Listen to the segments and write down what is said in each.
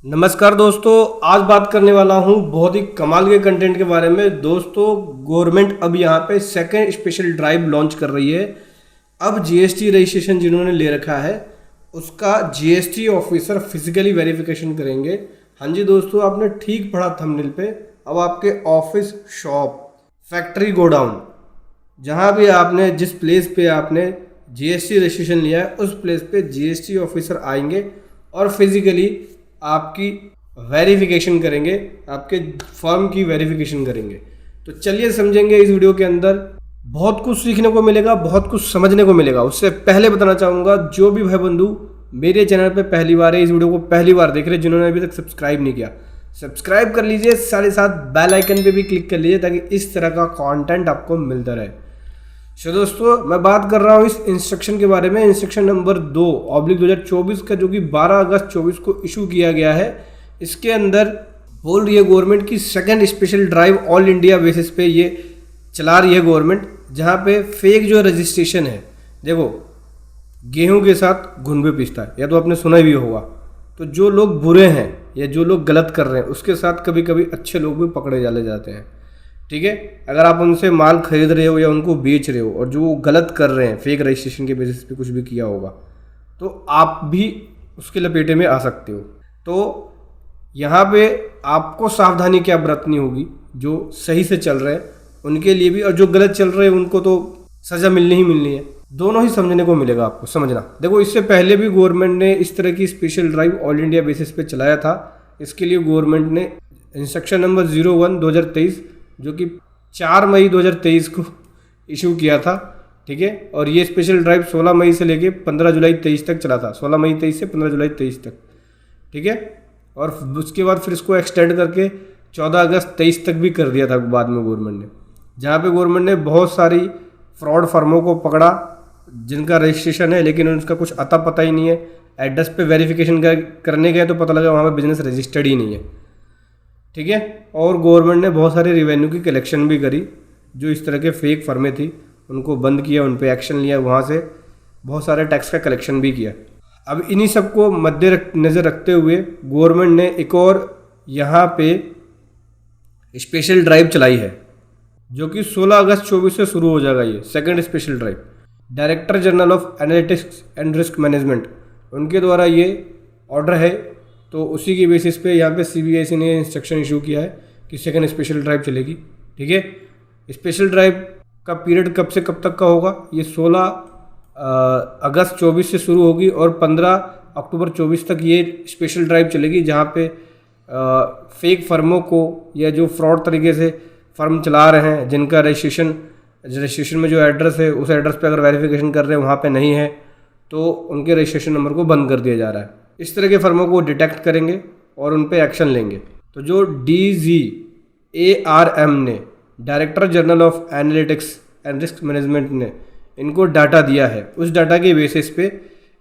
नमस्कार दोस्तों, आज बात करने वाला हूँ बहुत ही कमाल के कंटेंट के बारे में। दोस्तों, गवर्नमेंट अब यहाँ पे सेकंड स्पेशल ड्राइव लॉन्च कर रही है। अब जीएसटी रजिस्ट्रेशन जिन्होंने ले रखा है उसका जीएसटी ऑफिसर फिजिकली वेरिफिकेशन करेंगे। हाँ जी दोस्तों, आपने ठीक पढ़ा थंबनेल पे। अब आपके ऑफिस, शॉप, फैक्ट्री, गोडाउन, जहाँ भी आपने जिस प्लेस पे आपने जीएसटी रजिस्ट्रेशन लिया है उस प्लेस पे जीएसटी ऑफिसर आएंगे और फिजिकली आपकी वेरिफिकेशन करेंगे, आपके फर्म की वेरिफिकेशन करेंगे। तो चलिए समझेंगे इस वीडियो के अंदर। बहुत कुछ सीखने को मिलेगा, बहुत कुछ समझने को मिलेगा। उससे पहले बताना चाहूँगा, जो भी भाई बंधु मेरे चैनल पे पहली बार है, इस वीडियो को पहली बार देख रहे, जिन्होंने अभी तक सब्सक्राइब नहीं किया, सब्सक्राइब कर लीजिए। साथ ही साथ बेल आइकन पे भी क्लिक कर लीजिए ताकि इस तरह का कंटेंट आपको मिलता रहे। तो दोस्तों, मैं बात कर रहा हूँ इस इंस्ट्रक्शन के बारे में। इंस्ट्रक्शन नंबर 2/2024 का, जो कि 12 अगस्त 24 को इशू किया गया है। इसके अंदर बोल रही है गवर्नमेंट की second special drive all India basis पे ये चला रही है गवर्नमेंट, जहाँ पे फेक जो रजिस्ट्रेशन है, देखो गेहूं के साथ घुन भी पिसता है, या तो आपने सुना भी होगा। तो जो लोग बुरे हैं या जो लोग गलत कर रहे हैं उसके साथ कभी कभी अच्छे लोग भी पकड़े डाले जाते हैं। ठीक है, अगर आप उनसे माल खरीद रहे हो या उनको बेच रहे हो और जो वो गलत कर रहे हैं, फेक रजिस्ट्रेशन के बेसिस पे कुछ भी किया होगा, तो आप भी उसके लपेटे में आ सकते हो। तो यहाँ पे आपको सावधानी क्या बरतनी होगी। जो सही से चल रहे हैं उनके लिए भी, और जो गलत चल रहे हैं उनको तो सज़ा मिलनी ही मिलनी है। दोनों ही समझने को मिलेगा आपको, समझना। देखो, इससे पहले भी गवर्नमेंट ने इस तरह की special drive all India basis पे चलाया था। इसके लिए गवर्नमेंट ने इंस्ट्रक्शन नंबर 01/2023 जो कि 4 मई 2023 को इशू किया था। ठीक है, और ये स्पेशल ड्राइव 16 मई से लेके 15 जुलाई 23 तक चला था। 16 मई 23 से 15 जुलाई 23 तक। ठीक है, और उसके बाद फिर इसको एक्सटेंड करके 14 अगस्त 23 तक भी कर दिया था बाद में गवर्नमेंट ने, जहाँ पे गवर्नमेंट ने बहुत सारी फ्रॉड फर्मों को पकड़ा जिनका रजिस्ट्रेशन है लेकिन उनका कुछ अता पता ही नहीं है। एड्रेस पे वेरिफिकेशन करने गए तो पता लगा वहाँ पे बिजनेस रजिस्टर्ड ही नहीं है। ठीक है, और गवर्नमेंट ने बहुत सारे रेवेन्यू की कलेक्शन भी करी। जो इस तरह के फेक फर्में थी उनको बंद किया, उन पे एक्शन लिया, वहाँ से बहुत सारे टैक्स का कलेक्शन भी किया। अब इन्हीं सबको नज़र रखते हुए गवर्नमेंट ने एक और यहाँ पे स्पेशल ड्राइव चलाई है, जो कि 16 अगस्त 24 से शुरू हो जाएगा। ये second special drive director general of analytics and risk management, उनके द्वारा ये ऑर्डर है। तो उसी की बेसिस पे यहाँ पे सीबीआईसी ने इंस्ट्रक्शन इशू किया है कि सेकंड स्पेशल ड्राइव चलेगी। ठीक है, स्पेशल ड्राइव का पीरियड कब से कब तक का होगा, ये 16 अगस्त 24 से शुरू होगी और 15 अक्टूबर 24 तक ये स्पेशल ड्राइव चलेगी, जहाँ पे फेक फर्मों को या जो फ्रॉड तरीके से फर्म चला रहे हैं, जिनका रजिस्ट्रेशन में जो एड्रेस है उस एड्रेस पे अगर वेरिफिकेशन कर रहे हैं वहाँ पे नहीं है, तो उनके रजिस्ट्रेशन नंबर को बंद कर दिया जा रहा है। इस तरह के फर्मों को डिटेक्ट करेंगे और उन पे एक्शन लेंगे। तो जो DGARM ने, director general of analytics and risk management ने इनको डाटा दिया है, उस डाटा के बेसिस पे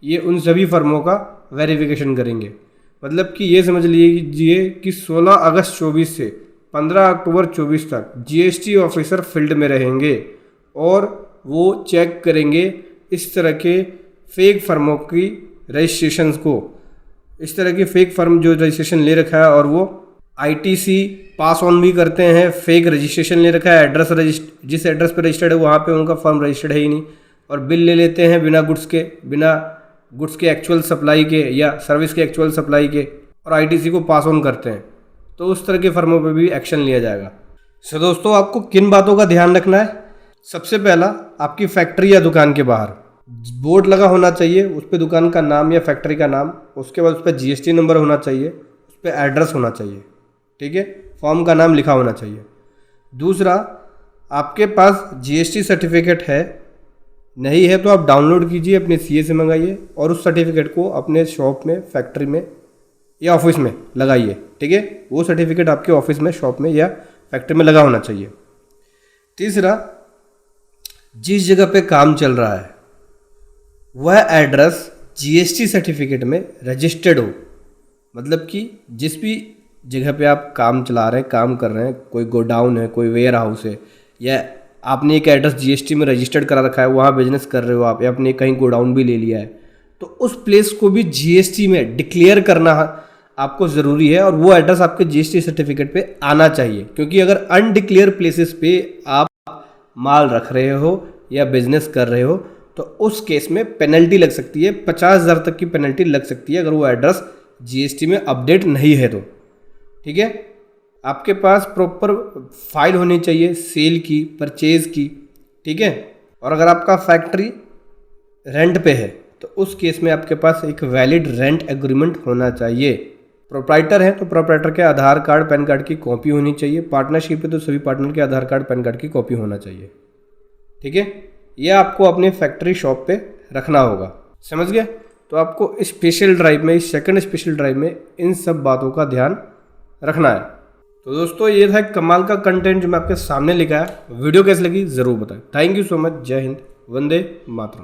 ये उन सभी फर्मों का वेरिफिकेशन करेंगे। मतलब कि ये समझ लीजिए कि 16 अगस्त 24 से 15 अक्टूबर 24 तक जीएसटी ऑफिसर फील्ड में रहेंगे और वो चेक करेंगे इस तरह के फेक फर्मों की रजिस्ट्रेशंस को। इस तरह की फेक फर्म जो रजिस्ट्रेशन ले रखा है और वो आईटीसी पास ऑन भी करते हैं, फेक रजिस्ट्रेशन ले रखा है, जिस एड्रेस पे रजिस्टर्ड है वहाँ पे उनका फर्म रजिस्टर्ड है ही नहीं, और बिल ले लेते हैं बिना गुड्स के एक्चुअल सप्लाई के या सर्विस के एक्चुअल सप्लाई के, और आईटीसी को पास ऑन करते हैं। तो उस तरह के फर्मों पर भी एक्शन लिया जाएगा। सो दोस्तों, आपको किन बातों का ध्यान रखना है। सबसे पहला, आपकी फैक्ट्री या दुकान के बाहर बोर्ड लगा होना चाहिए, उस पर दुकान का नाम या फैक्ट्री का नाम, उसके बाद उस पर जीएसटी नंबर होना चाहिए, उस पर एड्रेस होना चाहिए। ठीक है, फॉर्म का नाम लिखा होना चाहिए। दूसरा, आपके पास जीएसटी सर्टिफिकेट है, नहीं है तो आप डाउनलोड कीजिए, अपने सीए से मंगाइए और उस सर्टिफिकेट को अपने शॉप में, फैक्ट्री में या ऑफिस में लगाइए। ठीक है, वो सर्टिफिकेट आपके ऑफिस में, शॉप में या फैक्ट्री में लगा होना चाहिए। तीसरा, जिस जगह पे काम चल रहा है वह एड्रेस जीएसटी सर्टिफिकेट में रजिस्टर्ड हो। मतलब कि जिस भी जगह पे आप काम चला रहे हैं, काम कर रहे हैं, कोई गोडाउन है, कोई वेयर हाउस है, या आपने एक एड्रेस जीएसटी में रजिस्टर्ड करा रखा है, वहाँ बिजनेस कर रहे हो आप, या आपने कहीं गोडाउन भी ले लिया है, तो उस प्लेस को भी जीएसटी में डिक्लेयर करना आपको ज़रूरी है और वो एड्रेस आपके जीएसटी सर्टिफिकेट पे आना चाहिए, क्योंकि अगर अनडिक्लेयर प्लेसेस पे आप माल रख रहे हो या बिजनेस कर रहे हो तो उस केस में पेनल्टी लग सकती है, 50,000 तक की पेनल्टी लग सकती है अगर वो एड्रेस जीएसटी में अपडेट नहीं है तो। ठीक है, आपके पास प्रॉपर फाइल होनी चाहिए सेल की, परचेज की। ठीक है, और अगर आपका फैक्ट्री रेंट पे है तो उस केस में आपके पास एक वैलिड रेंट एग्रीमेंट होना चाहिए। प्रोप्राइटर है तो प्रोप्राइटर के आधार कार्ड पैन कार्ड की कॉपी होनी चाहिए। पार्टनरशिप है तो सभी पार्टनर के आधार कार्ड पैन कार्ड की कॉपी होना चाहिए। ठीक है, ये आपको अपने फैक्ट्री शॉप पे रखना होगा। समझ गए? तो आपको स्पेशल ड्राइव में, इस सेकंड स्पेशल ड्राइव में इन सब बातों का ध्यान रखना है। तो दोस्तों ये था कमाल का कंटेंट जो मैं आपके सामने लेकर आया। वीडियो कैसी लगी ज़रूर बताएं। Thank you so much. जय हिंद, वंदे मातरम।